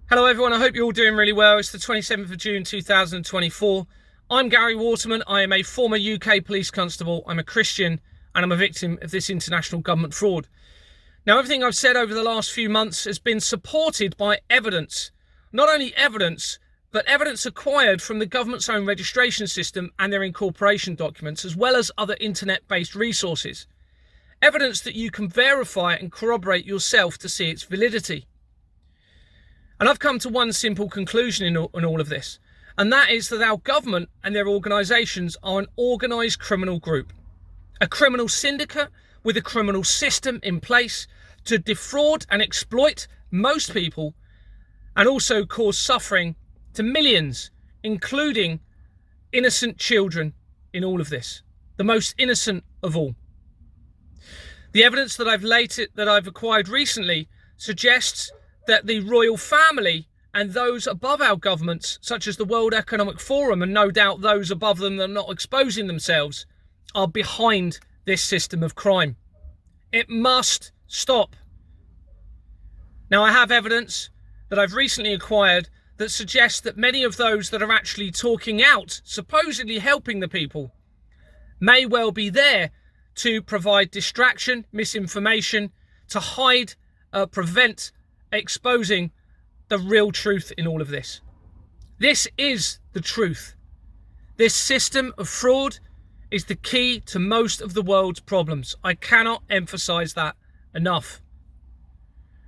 Hello everyone, I hope you're all doing really well. It's the 27th of June 2024. I'm Gary Waterman. I am a former UK police constable. I'm a Christian and I'm a victim of this international government fraud. Now, everything I've said over the last few months has been supported by evidence. Not only evidence, but evidence acquired from the government's own registration system and their incorporation documents, as well as other internet-based resources. Evidence that you can verify and corroborate yourself to see its validity. And I've come to one simple conclusion in all of this, and that is that our government and their organisations are an organised criminal group, a criminal syndicate with a criminal system in place to defraud and exploit most people and also cause suffering to millions, including innocent children in all of this, the most innocent of all. The evidence that I've acquired recently suggests that the royal family and those above our governments, such as the World Economic Forum, and no doubt those above them that are not exposing themselves, are behind this system of crime. It must stop. Now, I have evidence that I've recently acquired that suggests that many of those that are actually talking out, supposedly helping the people, may well be there to provide distraction, misinformation, to hide, prevent exposing the real truth in all of this. This is the truth. This system of fraud is the key to most of the world's problems. I cannot emphasize that enough.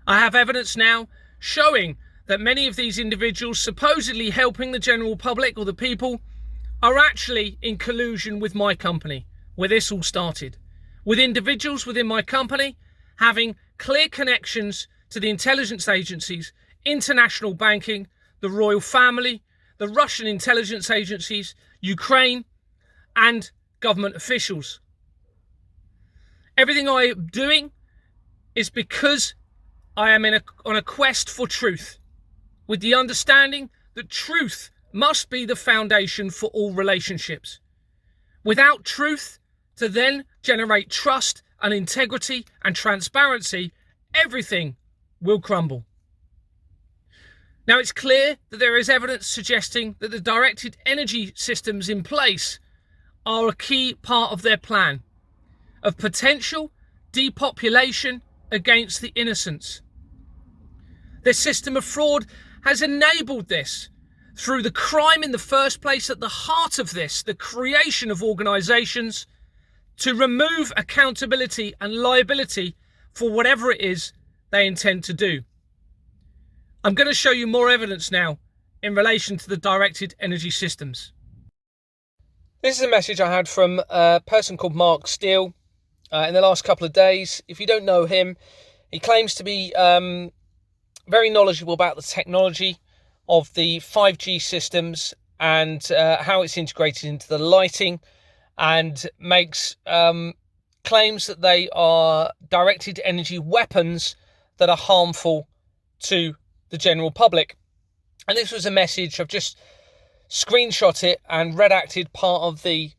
I have evidence now showing that many of these individuals supposedly helping the general public or the people are actually in collusion with my company, where this all started, with individuals within my company having clear connections to the intelligence agencies, international banking, the royal family, the Russian intelligence agencies, Ukraine, and government officials. Everything I am doing is because I am on a quest for truth, with the understanding that truth must be the foundation for all relationships. Without truth to then generate trust and integrity and transparency, everything will crumble. Now, it's clear that there is evidence suggesting that the directed energy systems in place are a key part of their plan of potential depopulation against the innocents. This system of fraud has enabled this through the crime in the first place at the heart of this, the creation of organisations to remove accountability and liability for whatever it is they intend to do. I'm going to show you more evidence now in relation to the directed energy systems. This is a message I had from a person called Mark Steele in the last couple of days. If you don't know him, he claims to be very knowledgeable about the technology of the 5G systems and how it's integrated into the lighting, and makes claims that they are directed energy weapons that are harmful to the general public. And this was a message. I've just screenshot it and redacted part of the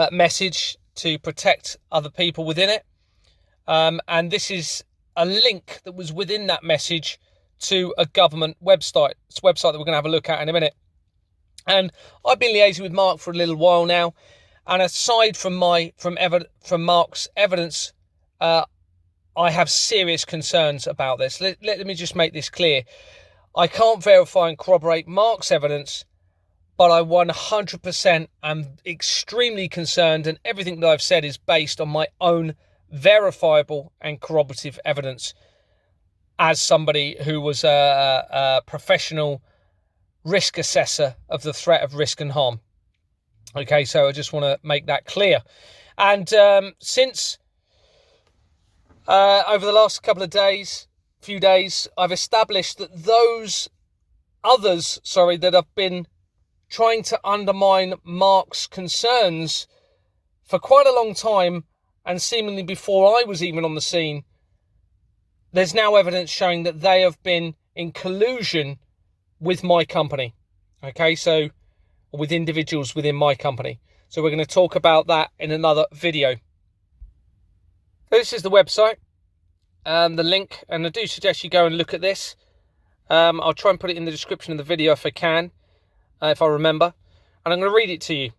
message to protect other people within it. And this is a link that was within that message to a government website. It's a website that we're going to have a look at in a minute. And I've been liaising with Mark for a little while now. And aside from Mark's evidence, I have serious concerns about this. Let me just make this clear. I can't verify and corroborate Mark's evidence, but I 100% am extremely concerned, and everything that I've said is based on my own verifiable and corroborative evidence as somebody who was a professional risk assessor of the threat of risk and harm. Okay, so I just want to make that clear. And since over the last few days, I've established that those others, that have been trying to undermine Mark's concerns for quite a long time, and seemingly before I was even on the scene, there's now evidence showing that they have been in collusion with my company. Okay, so with individuals within my company. So we're going to talk about that in another video. This is the website, the link, and I do suggest you go and look at this. I'll try and put it in the description of the video if I can, if I remember. And I'm going to read it to you,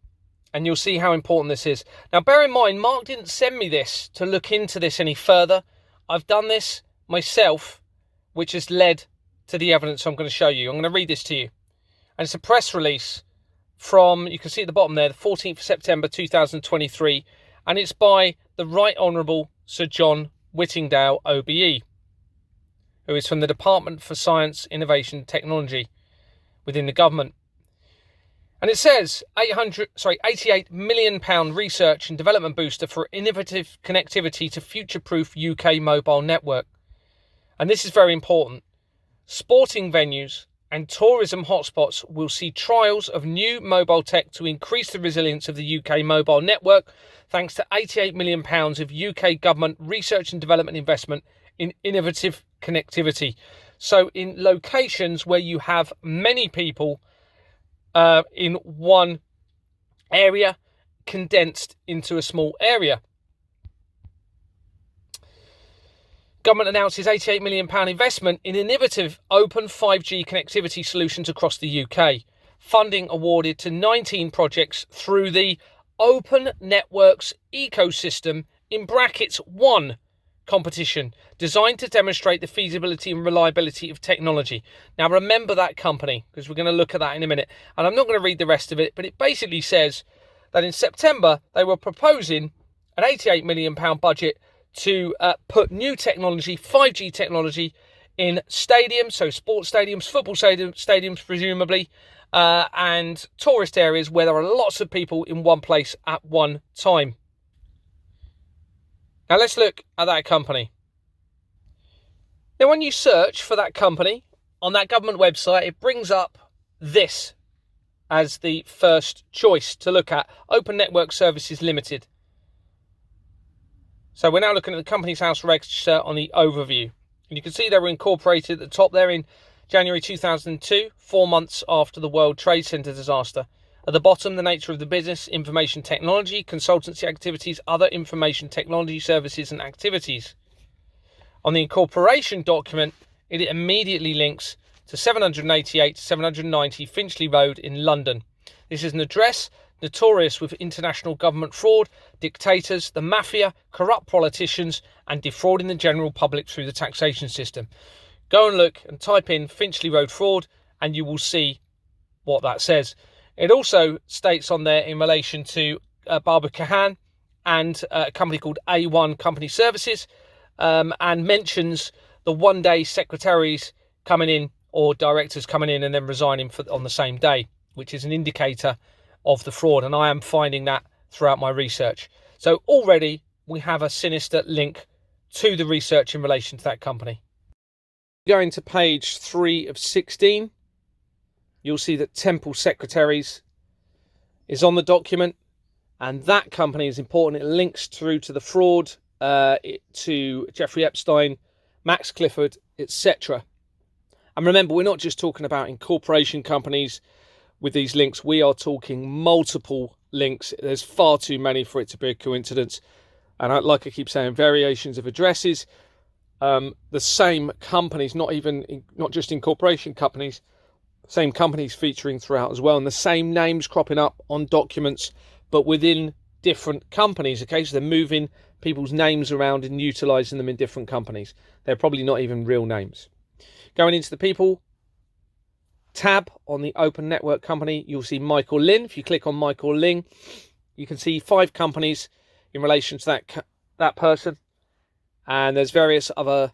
and you'll see how important this is. Now, bear in mind, Mark didn't send me this to look into this any further. I've done this myself, which has led to the evidence I'm going to show you. I'm going to read this to you. And it's a press release from, you can see at the bottom there, the 14th of September 2023, and it's by the Right Honourable Sir John Whittingdale, OBE, who is from the Department for Science, Innovation and Technology within the government. And it says £88 million research and development booster for innovative connectivity to future-proof UK mobile network. And this is very important. Sporting venues and tourism hotspots will see trials of new mobile tech to increase the resilience of the UK mobile network, thanks to £88 million of UK government research and development investment in innovative connectivity. So in locations where you have many people in one area, condensed into a small area. Government announces £88 million investment in innovative open 5G connectivity solutions across the UK. Funding awarded to 19 projects through the Open Networks Ecosystem in brackets 1 competition, designed to demonstrate the feasibility and reliability of technology. Now remember that company, because we're going to look at that in a minute. And I'm not going to read the rest of it, but it basically says that in September they were proposing an £88 million budget to put new technology, 5G technology, in stadiums, so sports stadiums, football stadiums presumably, and tourist areas where there are lots of people in one place at one time. Now let's look at that company. Now when you search for that company on that government website, it brings up this as the first choice to look at: Open Network Services Limited. So we're now looking at the Companies House register on the overview. And you can see they were incorporated at the top there in January 2002, 4 months after the World Trade Center disaster. At the bottom, the nature of the business: information technology, consultancy activities, other information technology services and activities. On the incorporation document, it immediately links to 788 to 790 Finchley Road in London. This is an address notorious with international government fraud, dictators, the mafia, corrupt politicians, and defrauding the general public through the taxation system. Go and look and type in Finchley Road fraud, and you will see what that says. It also states on there in relation to Barbara Kahan and a company called A1 Company Services, and mentions the one-day secretaries coming in, or directors coming in and then resigning on the same day, which is an indicator of the fraud, and I am finding that throughout my research. So already we have a sinister link to the research in relation to that company. Going to page 3 of 16, you'll see that Temple Secretaries is on the document, and that company is important. It links through to the fraud, to Jeffrey Epstein, Max Clifford, etc. And remember, we're not just talking about incorporation companies with these links. We are talking multiple links. There's far too many for it to be a coincidence. And like I keep saying, variations of addresses, the same companies, not just incorporation companies, same companies featuring throughout as well, and the same names cropping up on documents, but within different companies. Okay, so they're moving people's names around and utilizing them in different companies. They're probably not even real names. Going into the people tab on the Open Network company, you'll see Michael Lynn. If you click on Michael Lynn, you can see 5 companies in relation to that person, and there's various other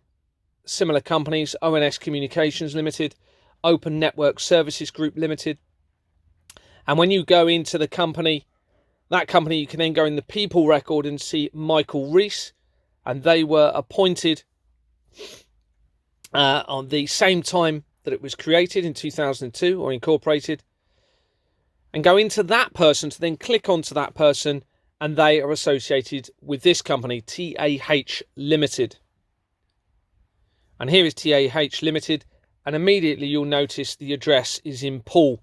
similar companies: ONS Communications Limited, Open Network Services Group Limited. And when you go into that company, you can then go in the people record and see Michael Rees, and they were appointed on the same time that it was created in 2002 or incorporated, and go into that person to then click onto that person, and they are associated with this company, TAH Limited. And here is TAH Limited, and immediately you'll notice the address is in Poole,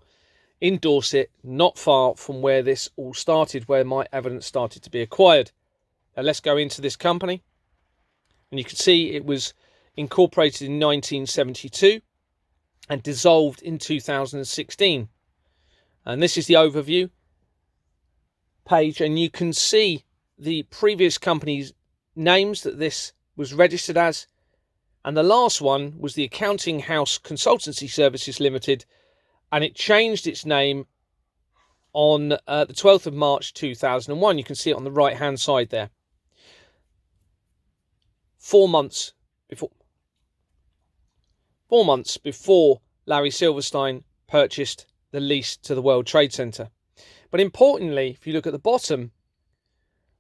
in Dorset, not far from where this all started, where my evidence started to be acquired. Now let's go into this company, and you can see it was incorporated in 1972. and dissolved in 2016. And this is the overview page, and you can see the previous company's names that this was registered as, and the last one was the Accounting House Consultancy Services Limited, and it changed its name on the 12th of March 2001. You can see it on the right hand side there. 4 months before Larry Silverstein purchased the lease to the World Trade Center. But importantly, if you look at the bottom,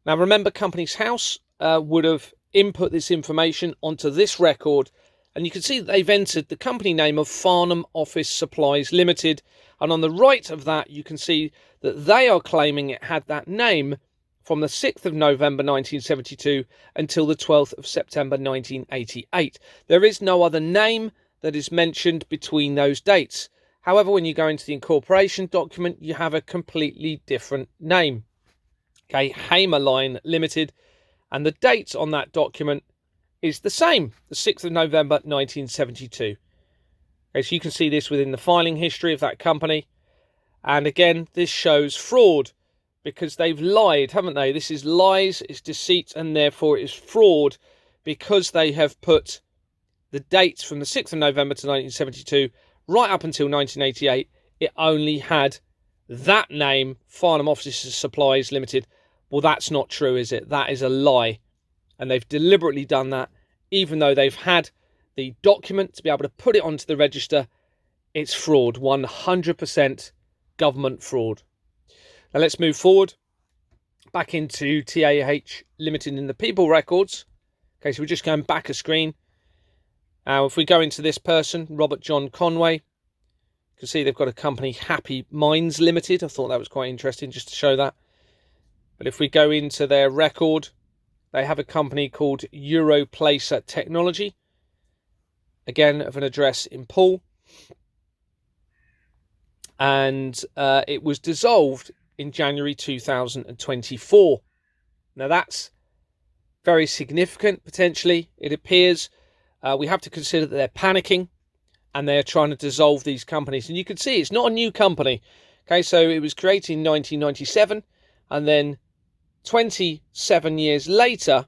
now remember, Companies House would have input this information onto this record, and you can see that they've entered the company name of Farnham Office Supplies Limited, and on the right of that you can see that they are claiming it had that name from the 6th of November 1972 until the 12th of September 1988. There is no other name that is mentioned between those dates. However, when you go into the incorporation document, you have a completely different name. Okay, Hamer Line Limited, and the date on that document is the same, the 6th of November 1972. Okay, so you can see this within the filing history of that company. And again, this shows fraud because they've lied, haven't they? This is lies, it's deceit, and therefore it is fraud because they have put the dates from the 6th of November to 1972 right up until 1988. It only had that name, Farnham Office Supplies Limited. Well, that's not true, is it? That is a lie. And they've deliberately done that, even though they've had the document to be able to put it onto the register. It's fraud, 100% government fraud. Now let's move forward back into TAH Limited in the People Records. Okay, so we're just going back a screen. Now, if we go into this person, Robert John Conway, you can see they've got a company, Happy Minds Limited. I thought that was quite interesting just to show that. But if we go into their record, they have a company called Europlacer Technology, again of an address in Poole, and it was dissolved in January 2024. Now that's very significant potentially. It appears we have to consider that they're panicking and they're trying to dissolve these companies. And you can see it's not a new company. Okay, so it was created in 1997, and then 27 years later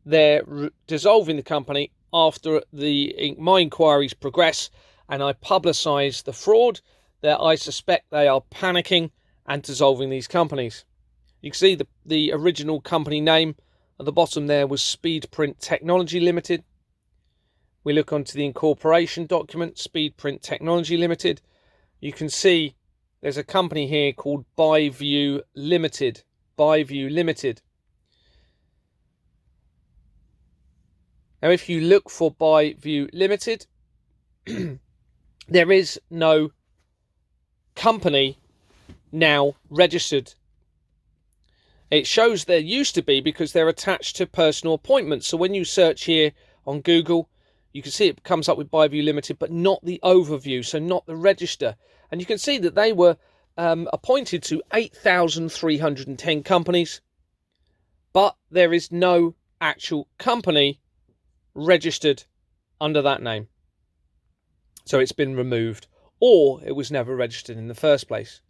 they're dissolving the company after my inquiries progress and I publicise the fraud. That I suspect they are panicking and dissolving these companies. You can see the original company name at the bottom there was Speedprint Technology Limited. We look onto the incorporation document, Speedprint Technology Limited. You can see there's a company here called Byview Limited. Byview Limited. Now, if you look for Byview Limited, there is no company now registered. It shows there used to be because they're attached to personal appointments. So when you search here on Google, you can see it comes up with Byview Limited, but not the overview, so not the register. And you can see that they were appointed to 8,310 companies, but there is no actual company registered under that name. So it's been removed, or it was never registered in the first place.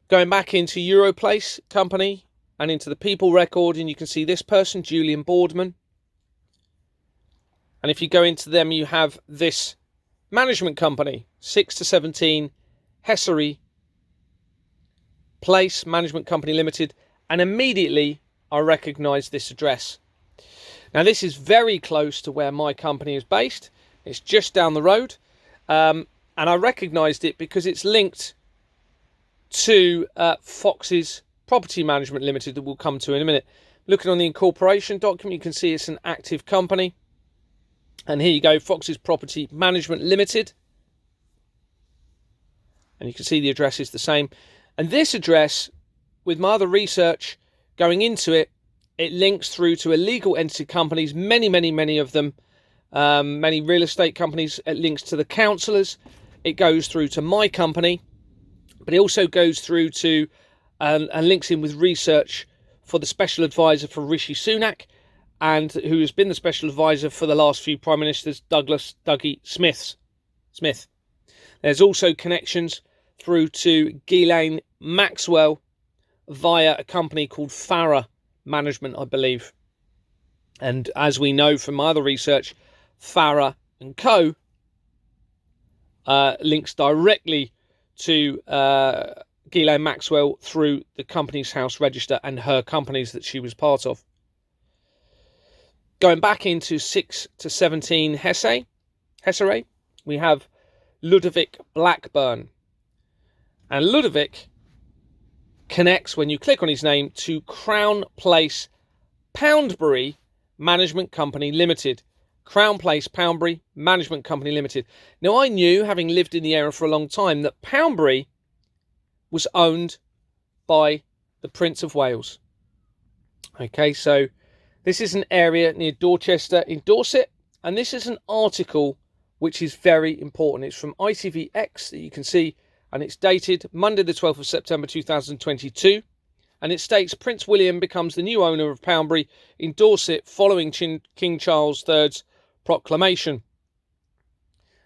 Going back into Europlace company and into the people record, and you can see this person, Julian Boardman. And if you go into them, you have this management company, 6 to 17 Hessery Place Management Company Limited, and immediately I recognised this address. Now this is very close to where my company is based. It's just down the road, and I recognised it because it's linked to Fox's Property Management Limited that we'll come to in a minute. Looking on the incorporation document, you can see it's an active company. And here you go, Fox's Property Management Limited. And you can see the address is the same. And this address, with my other research going into it, it links through to illegal entity companies, many of them, many real estate companies. It links to the councillors. It goes through to my company. But it also goes through to and links in with research for the special advisor for Rishi Sunak, and who has been the special advisor for the last few prime ministers, Dougie Smiths. Smith. There's also connections through to Ghislaine Maxwell via a company called Farah Management, I believe. And as we know from my other research, Farah and Co. Links directly to Ghislaine Maxwell through the Companies House Register and her companies that she was part of. Going back into 6 to 17 Hessere, we have Ludovic Blackburn. And Ludovic connects, when you click on his name, to Crown Place Poundbury Management Company Limited. Crown Place Poundbury Management Company Limited. Now, I knew, having lived in the area for a long time, that Poundbury was owned by the Prince of Wales. Okay, so this is an area near Dorchester in Dorset, and this is an article which is very important. It's from ITVX that you can see, and it's dated Monday the 12th of September 2022, and it states Prince William becomes the new owner of Poundbury in Dorset following King Charles III's proclamation.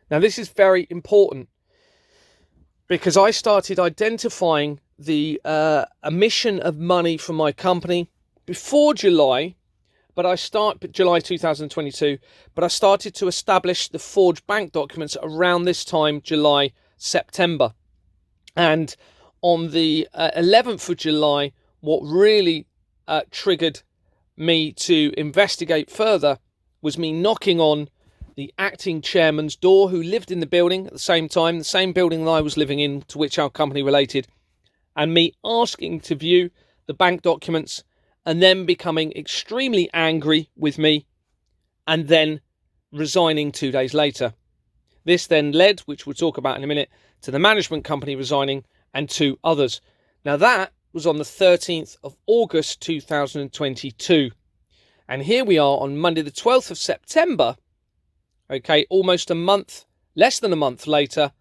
Now, this is very important because I started identifying the emission of money from my company before July, July 2022, but I started to establish the forged bank documents around this time, July, September. And on the 11th of July, what really triggered me to investigate further was me knocking on the acting chairman's door, who lived in the building at the same time, the same building that I was living in, to which our company related, and me asking to view the bank documents, and then becoming extremely angry with me, and then resigning 2 days later. This then led, which we'll talk about in a minute, to the management company resigning and 2 others. Now, that was on the 13th of August 2022. And here we are on Monday the 12th of September. Okay, almost a month, less than a month later,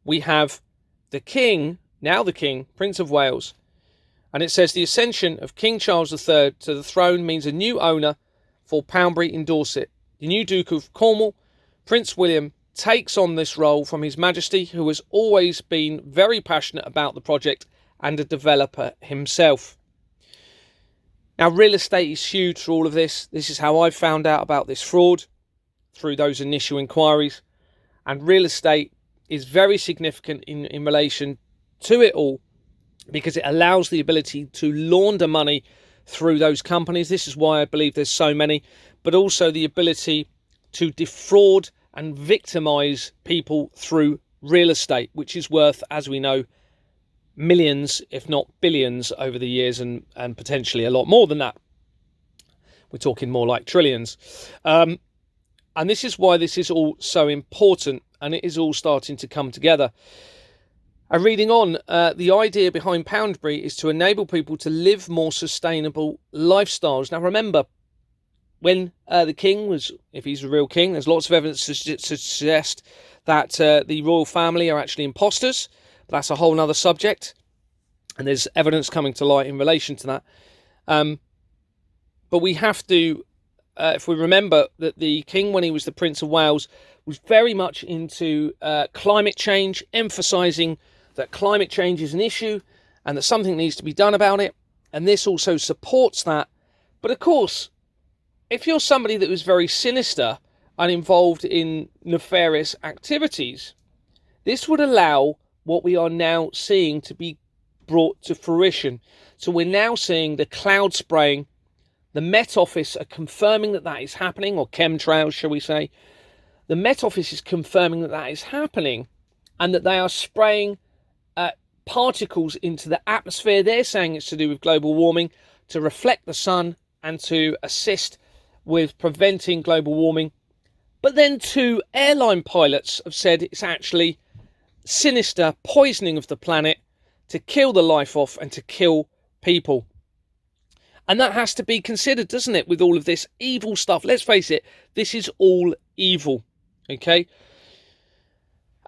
we have the King, now the King, Prince of Wales. And it says the ascension of King Charles III to the throne means a new owner for Poundbury in Dorset. The new Duke of Cornwall, Prince William, takes on this role from His Majesty, who has always been very passionate about the project and a developer himself. Now, real estate is huge for all of this. This is how I found out about this fraud, through those initial inquiries. And real estate is very significant in relation to it all, because it allows the ability to launder money through those companies. This is why I believe there's so many, but also the ability to defraud and victimise people through real estate, which is worth, as we know, millions, if not billions, over the years, and potentially a lot more than that. We're talking more like trillions. And this is why this is all so important, and it is all starting to come together. And reading on, the idea behind Poundbury is to enable people to live more sustainable lifestyles. Now, remember, when the king was, if he's a real king, there's lots of evidence to suggest that the royal family are actually imposters. But that's a whole other subject, and there's evidence coming to light in relation to that. But we have to, if we remember that the king, when he was the Prince of Wales, was very much into climate change, emphasising that climate change is an issue and that something needs to be done about it. And this also supports that. But of course, if you're somebody that was very sinister and involved in nefarious activities, this would allow what we are now seeing to be brought to fruition. So we're now seeing the cloud spraying. The Met Office are confirming that that is happening, or chemtrails, shall we say. The Met Office is confirming that that is happening, and that they are spraying particles into the atmosphere. They're saying it's to do with global warming, to reflect the sun and to assist with preventing global warming. But then 2 airline pilots have said it's actually sinister poisoning of the planet to kill the life off and to kill people. And that has to be considered, doesn't it, with all of this evil stuff? Let's face it, this is all evil, okay?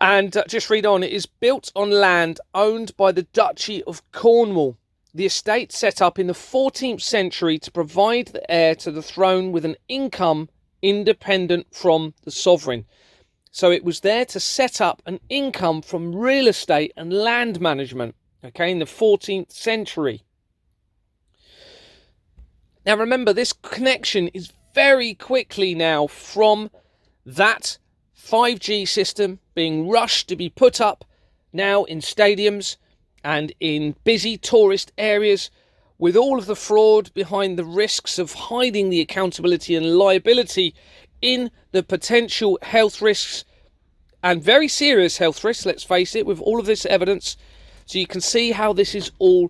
And just read on. It is built on land owned by the Duchy of Cornwall. The estate set up in the 14th century to provide the heir to the throne with an income independent from the sovereign. So it was there to set up an income from real estate and land management, okay, in the 14th century. Now remember, this connection is very quickly now from that 5G system being rushed to be put up now in stadiums and in busy tourist areas, with all of the fraud behind the risks of hiding the accountability and liability in the potential health risks, and very serious health risks, let's face it, with all of this evidence. So you can see how this is all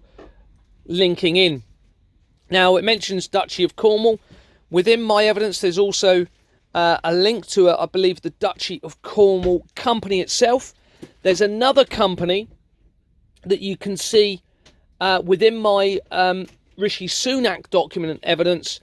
linking in. Now, it mentions Duchy of Cornwall. Within my evidence, there's also a link to, I believe, the Duchy of Cornwall company itself. There's another company that you can see within my Rishi Sunak document and evidence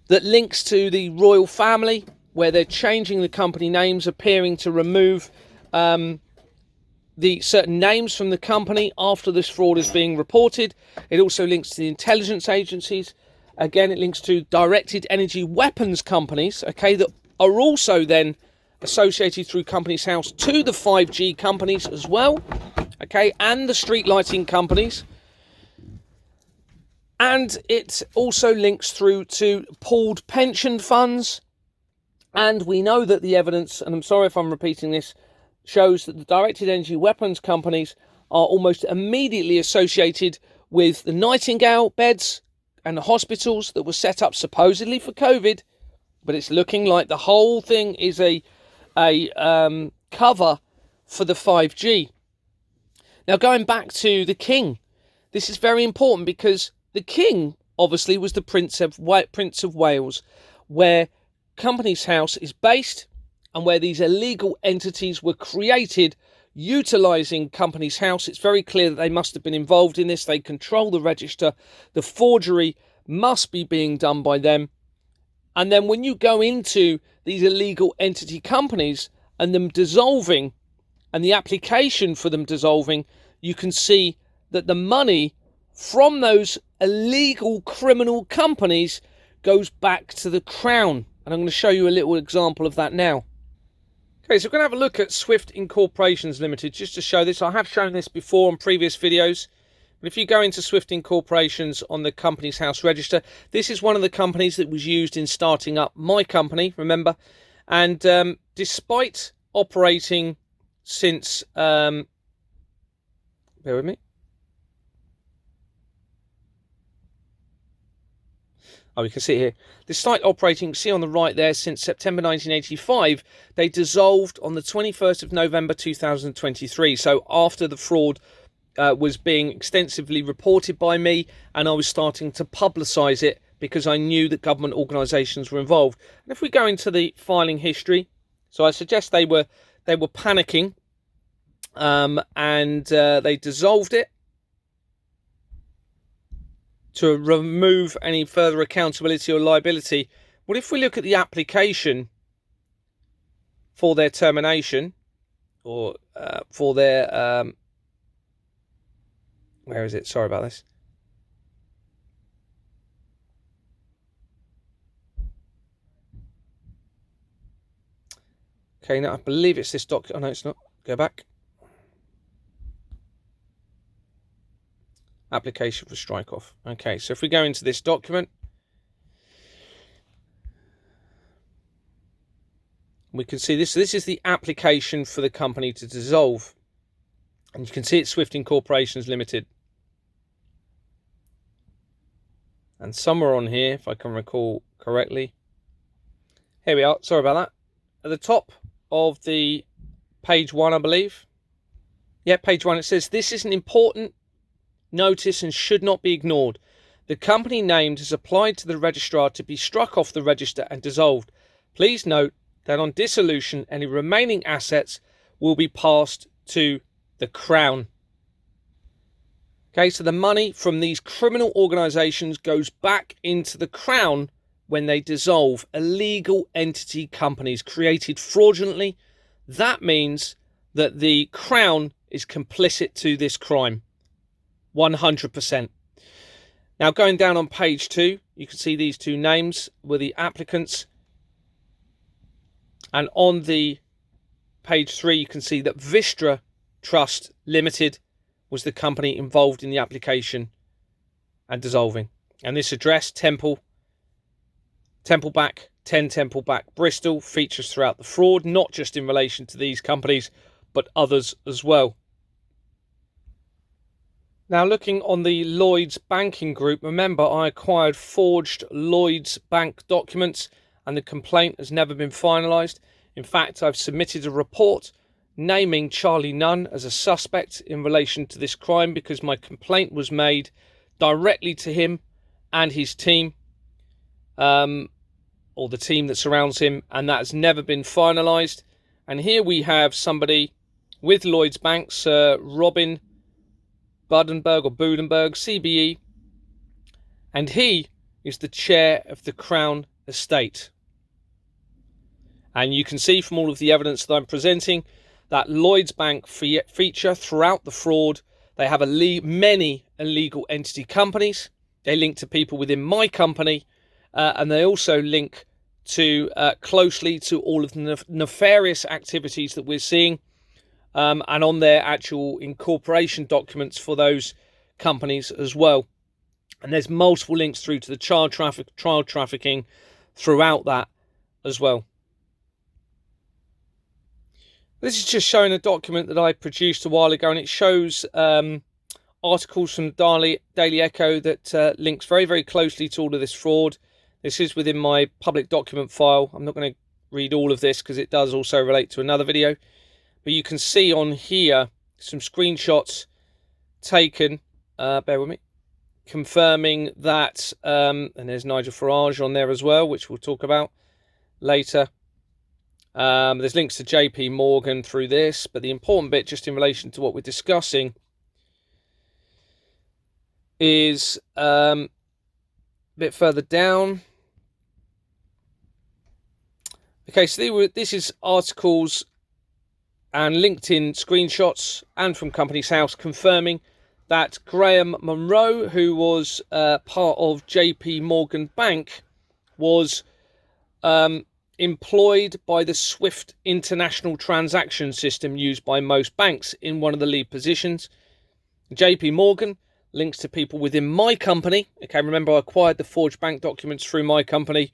that links to the royal family, where they're changing the company names, appearing to remove the certain names from the company after this fraud is being reported. It also links to the intelligence agencies. Again, it links to directed energy weapons companies, okay, that are also then associated through Companies House to the 5G companies as well, okay, and the street lighting companies. And it also links through to pooled pension funds. And we know that the evidence, and I'm sorry if I'm repeating this, shows that the directed energy weapons companies are almost immediately associated with the Nightingale beds and the hospitals that were set up supposedly for COVID. But it's looking like the whole thing is a cover for the 5G. Now, going back to the King, this is very important because the King obviously was the Prince of Wales, where Companies House is based and where these illegal entities were created utilising Companies House. It's very clear that they must have been involved in this. They control the register. The forgery must be being done by them. And then when you go into these illegal entity companies and them dissolving and the application for them dissolving, you can see that the money from those illegal criminal companies goes back to the Crown. And I'm going to show you a little example of that now. Okay, so we're going to have a look at Swift Incorporations Limited, just to show this. I have shown this before on previous videos. But if you go into Swift Incorporations on the Companies House register, this is one of the companies that was used in starting up my company, remember? And despite operating since... bear with me. Oh, you can see here. Despite operating, see on the right there, since September 1985, they dissolved on the 21st of November 2023. So after the fraud was being extensively reported by me, and I was starting to publicise it because I knew that government organisations were involved. And if we go into the filing history, so I suggest they were panicking, and they dissolved it to remove any further accountability or liability. What if we look at the application for their termination, or for their... where is it? Sorry about this. Okay, now I believe it's this document. Oh, no, it's not. Go back. Application for strike-off. Okay, so if we go into this document, we can see this. So this is the application for the company to dissolve. And you can see it's Swift Incorporations Limited. And somewhere on here, if I can recall correctly, here we are. Sorry about that. At the top of the page 1, I believe. Yeah, page 1, it says, this is an important notice and should not be ignored. The company named is applied to the registrar to be struck off the register and dissolved. Please note that on dissolution, any remaining assets will be passed to the Crown. Okay, so the money from these criminal organisations goes back into the Crown when they dissolve illegal entity companies created fraudulently. That means that the Crown is complicit to this crime. 100%. Now, going down on page 2, you can see these two names were the applicants. And on the page 3, you can see that Vistra Trust Limited was the company involved in the application and dissolving. And this address, Templeback, 10 Templeback, Bristol, features throughout the fraud, not just in relation to these companies, but others as well. Now, looking on the Lloyds Banking Group, remember I acquired forged Lloyds Bank documents and the complaint has never been finalised. In fact, I've submitted a report naming Charlie Nunn as a suspect in relation to this crime because my complaint was made directly to him and his team, or the team that surrounds him, and that has never been finalised. And here we have somebody with Lloyds Bank, Sir Robin Budenberg, CBE, and he is the chair of the Crown Estate. And you can see from all of the evidence that I'm presenting that Lloyds Bank feature throughout the fraud. They have many illegal entity companies. They link to people within my company, and they also link to closely to all of the nefarious activities that we're seeing, and on their actual incorporation documents for those companies as well. And there's multiple links through to the child trafficking throughout that as well. This is just showing a document that I produced a while ago, and it shows articles from Daily Echo that links very, very closely to all of this fraud. This is within my public document file. I'm not going to read all of this because it does also relate to another video. But you can see on here some screenshots taken, bear with me, confirming that, and there's Nigel Farage on there as well, which we'll talk about later. There's links to JP Morgan through this, but the important bit just in relation to what we're discussing is a bit further down. Okay, so this is articles and LinkedIn screenshots and from Companies House confirming that Graham Monroe, who was part of JP Morgan Bank, was employed by the SWIFT international transaction system used by most banks in one of the lead positions. JP Morgan links to people within my company. Okay, remember I acquired the forged bank documents through my company,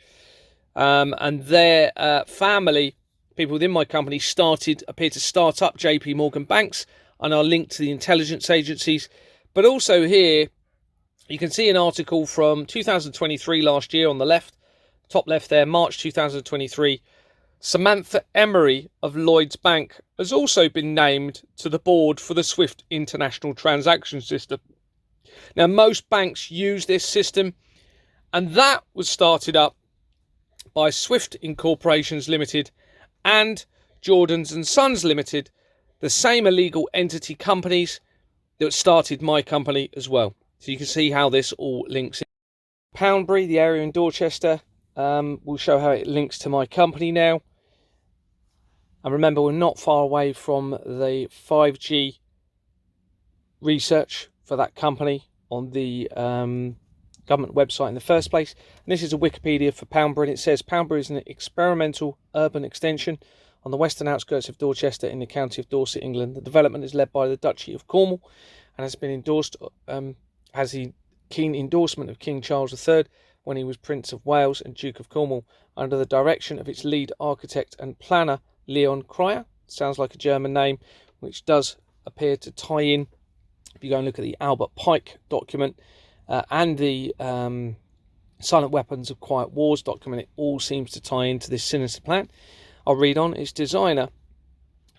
and their family, people within my company, appear to start up JP Morgan banks and are linked to the intelligence agencies. But also here, you can see an article from 2023 last year on the left, top left there, March 2023. Samantha Emery of Lloyds Bank has also been named to the board for the SWIFT international transaction system. Now, most banks use this system, and that was started up by Swift Incorporations Limited and Jordans and Sons Limited, the same illegal entity companies that started my company as well. So you can see how this all links in. Poundbury, the area in Dorchester, will show how it links to my company now. And remember, we're not far away from the 5G research for that company on the government website in the first place. And this is a Wikipedia for Poundbury, and it says Poundbury is an experimental urban extension on the western outskirts of Dorchester in the county of Dorset, England. The development is led by the Duchy of Cornwall and has been endorsed, has the keen endorsement of King Charles III when he was Prince of Wales and Duke of Cornwall, under the direction of its lead architect and planner, Leon Cryer. Sounds like a German name, which does appear to tie in. If you go and look at the Albert Pike document and the Silent Weapons of Quiet Wars document, it all seems to tie into this sinister plan. I'll read on. Its designer,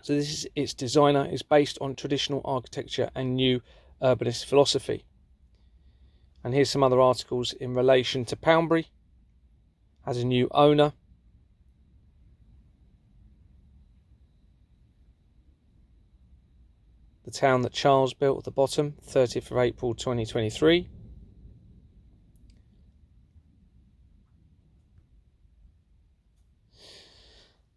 so this is its designer, is based on traditional architecture and new urbanist philosophy. And here's some other articles in relation to Poundbury. Has a new owner. The town that Charles built at the bottom, 30th of April 2023.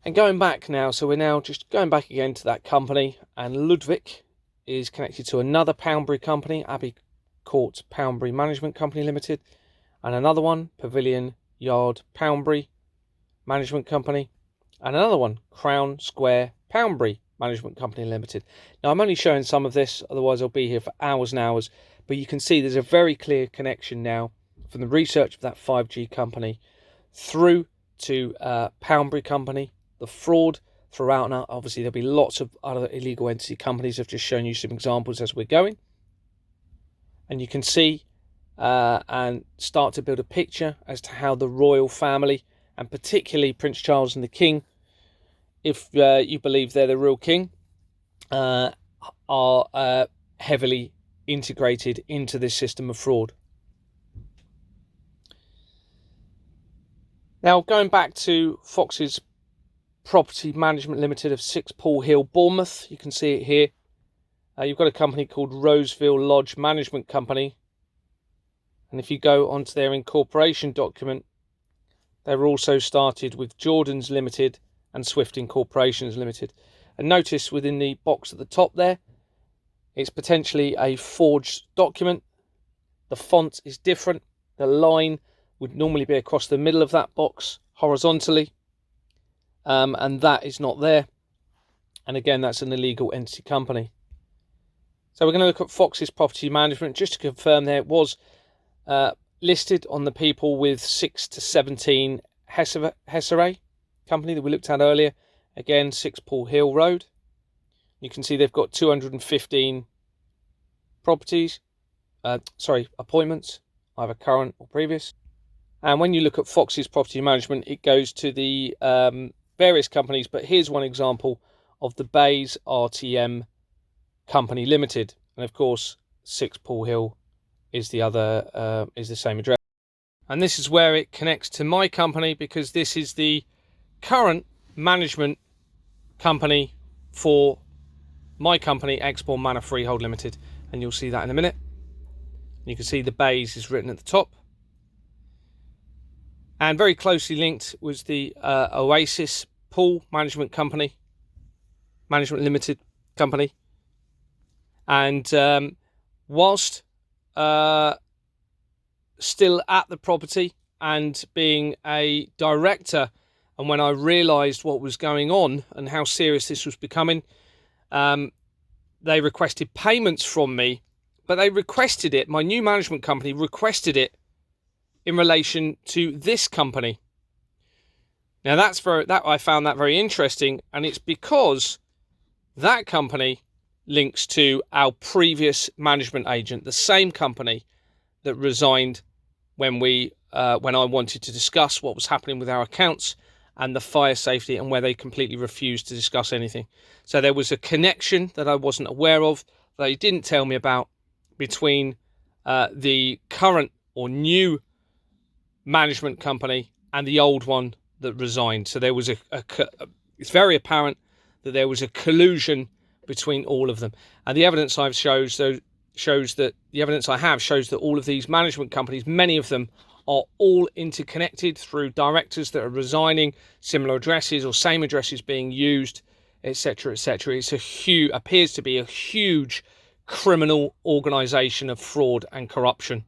And going back now, so we're now just going back again to that company, and Ludwig is connected to another Poundbury company, Abbey Court Poundbury Management Company Limited, and another one, Pavilion Yard Poundbury Management Company, and another one, Crown Square Poundbury Management Company Limited. Now, I'm only showing some of this, otherwise I'll be here for hours and hours, but you can see there's a very clear connection now from the research of that 5G company through to Poundbury Company, the fraud throughout. Now, obviously, there'll be lots of other illegal entity companies. I've just shown you some examples as we're going. And you can see and start to build a picture as to how the royal family, and particularly Prince Charles and the King, if you believe they're the real king, are heavily integrated into this system of fraud. Now, going back to Fox's Property Management Limited of 6 Paul Hill, Bournemouth, you can see it here. You've got a company called Roseville Lodge Management Company. And if you go onto their incorporation document, they were also started with Jordan's Limited and Swift Incorporations Limited. And notice within the box at the top there, it's potentially a forged document. The font is different. The line would normally be across the middle of that box horizontally. And that is not there. And again, that's an illegal entity company. So we're going to look at Fox's Property Management. Just to confirm there, it was listed on the people with 6 to 17 Hessere company that we looked at earlier. Again, 6 Paul Hill Road. You can see they've got 215 appointments, either current or previous. And when you look at Fox's Property Management, it goes to the various companies. But here's one example of the Bays RTM Company Limited. And of course, 6 Paul Hill is the other, is the same address. And this is where it connects to my company, because this is the current management company for my company, Exbourne Manor Freehold Limited. And you'll see that in a minute. You can see the Bays is written at the top. And very closely linked was the Oasis Pool Management Company, Management Limited Company. And whilst still at the property and being a director, and when I realised what was going on and how serious this was becoming, they requested payments from me, but they requested it, my new management company requested it in relation to this company. Now I found that very interesting, and it's because that company links to our previous management agent, the same company that resigned when I wanted to discuss what was happening with our accounts and the fire safety, and where they completely refused to discuss anything. So there was a connection that I wasn't aware of, that they didn't tell me about, between the current or new management company and the old one that resigned. So there was it's very apparent that there was a collusion between all of them. And the evidence I've shows that the evidence I have shows that all of these management companies, many of them, are all interconnected through directors that are resigning, similar addresses or same addresses being used, etc., etc. It's appears to be a huge criminal organisation of fraud and corruption.